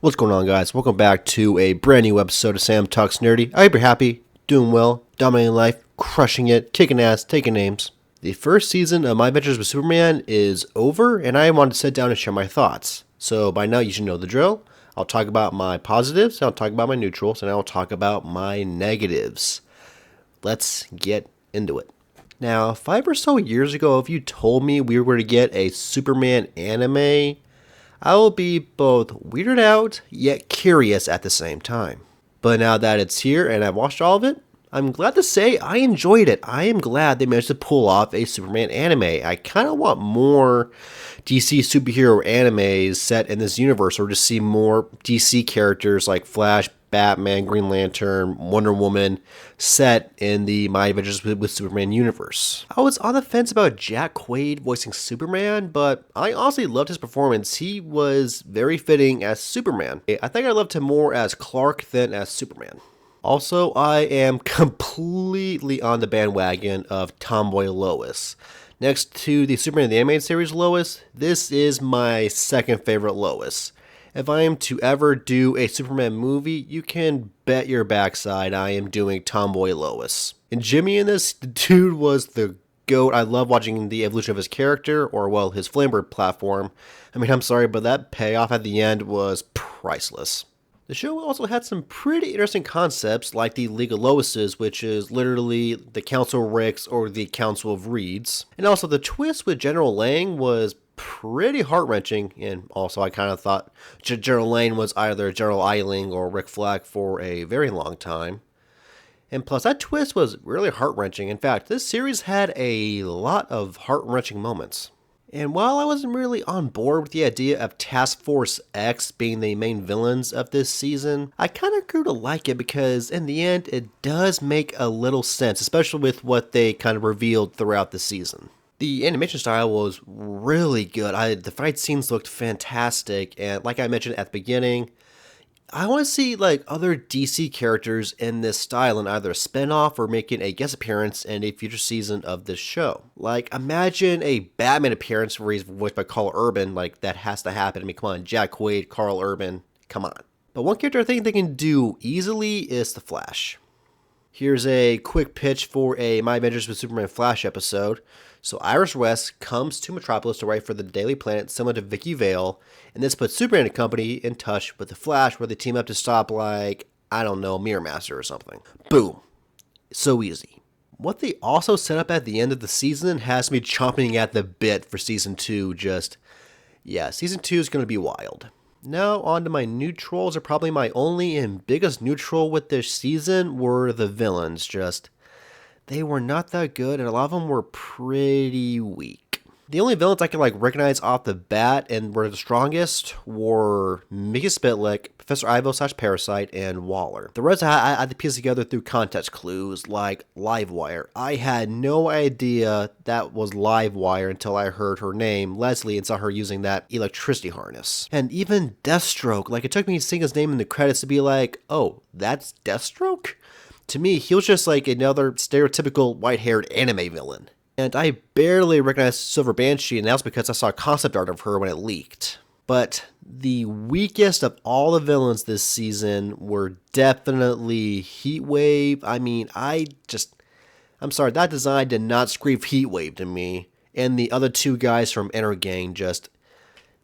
What's going on, guys? Welcome back to a brand new episode of Sam Talks Nerdy. I hope you're happy, doing well, dominating life, crushing it, kicking ass, taking names. The first season of My Adventures with Superman is over, and I wanted to sit down and share my thoughts. So by now you should know the drill. I'll talk about my positives, I'll talk about my neutrals, and I'll talk about my negatives. Let's get into it. Now, 5 or so years ago, if you told me we were to get a Superman anime, I will be both weirded out, yet curious at the same time. But now that it's here and I've watched all of it, I'm glad to say I enjoyed it. I am glad they managed to pull off a Superman anime. I kind of want more DC superhero animes set in this universe, or to see more DC characters like Flash, Batman, Green Lantern, Wonder Woman set in the My Adventures with Superman universe. I was on the fence about Jack Quaid voicing Superman, but I honestly loved his performance. He was very fitting as Superman. I think I loved him more as Clark than as Superman. Also, I am completely on the bandwagon of Tomboy Lois. Next to the Superman the Animated Series Lois, this is my second favorite Lois. If I am to ever do a Superman movie, you can bet your backside I am doing Tomboy Lois. And Jimmy in this, the dude was the GOAT. I love watching the evolution of his character, or well, his Flamebird platform. I mean, I'm sorry, but that payoff at the end was priceless. The show also had some pretty interesting concepts, like the League of Loises, which is literally the Council of Ricks or the Council of Reeds. And also the twist with General Lang was pretty heart-wrenching, and also I kind of thought General Lane was either General Eiling or Rick Flag for a very long time. And plus, that twist was really heart-wrenching. In fact, this series had a lot of heart-wrenching moments. And while I wasn't really on board with the idea of Task Force X being the main villains of this season, I kind of grew to like it because in the end, it does make a little sense, especially with what they kind of revealed throughout the season. The animation style was really good. The fight scenes looked fantastic, and like I mentioned at the beginning, I want to see like other DC characters in this style in either a spinoff or making a guest appearance in a future season of this show. Like, imagine a Batman appearance where he's voiced by Carl Urban. Like, that has to happen. I mean, come on, Jack Quaid, Carl Urban, come on. But one character I think they can do easily is the Flash. Here's a quick pitch for a My Adventures with Superman Flash episode. So Iris West comes to Metropolis to write for the Daily Planet, similar to Vicky Vale, and this puts Superman and company in touch with the Flash, where they team up to stop, like, I don't know, Mirror Master or something. Boom. So easy. What they also set up at the end of the season has me chomping at the bit for Season 2. Season 2 is going to be wild. Now, on to my neutrals. Are probably my only and biggest neutral with this season were the villains. They were not that good, and a lot of them were pretty weak. The only villains I could recognize off the bat and were the strongest were Mickey Spitlick, Professor Ivo / Parasite, and Waller. The rest I had to piece together through context clues like Livewire. I had no idea that was Livewire until I heard her name, Leslie, and saw her using that electricity harness. And even Deathstroke, it took me seeing his name in the credits to be like, oh, that's Deathstroke? To me, he was just like another stereotypical white-haired anime villain. And I barely recognized Silver Banshee, and that was because I saw concept art of her when it leaked. But the weakest of all the villains this season were definitely Heatwave. I mean, I'm sorry, that design did not scream Heatwave to me. And the other two guys from Inner Gang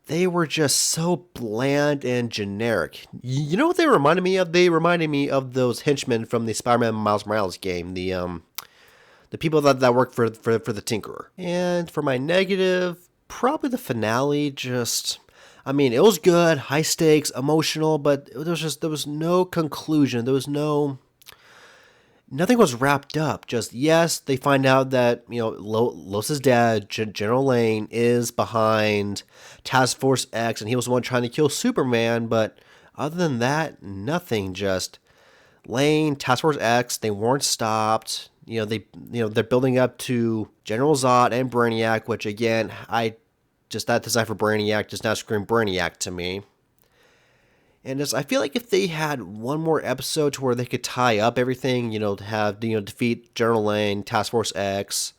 they were just so bland and generic. You know what they reminded me of? They reminded me of those henchmen from the Spider-Man Miles Morales game. The people that work for the Tinkerer. And for my negative, probably the finale. It was good, high stakes, emotional, but there was no conclusion. Nothing was wrapped up. Yes, they find out that, Lois's dad, General Lane, is behind Task Force X, and he was the one trying to kill Superman, but other than that, nothing. Lane, Task Force X, they weren't stopped. They're building up to General Zod and Brainiac, which again, that design for Brainiac does not scream Brainiac to me. And I feel like if they had one more episode to where they could tie up everything, to have, defeat General Lane, Task Force X,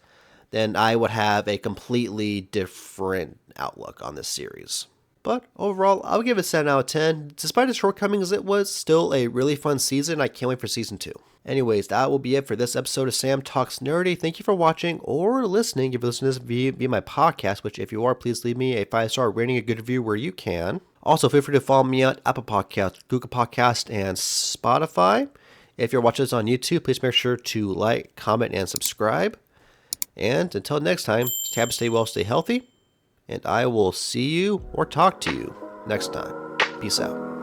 then I would have a completely different outlook on this series. But overall, I'll give it a 7 out of 10. Despite its shortcomings, it was still a really fun season. I can't wait for season 2. Anyways, that will be it for this episode of Sam Talks Nerdy. Thank you for watching or listening. If you listen to this via my podcast, which if you are, please leave me a 5-star rating, a good review where you can. Also, feel free to follow me on Apple Podcasts, Google Podcasts, and Spotify. If you're watching this on YouTube, please make sure to like, comment, and subscribe. And until next time, stay well, stay healthy. And I will see you or talk to you next time. Peace out.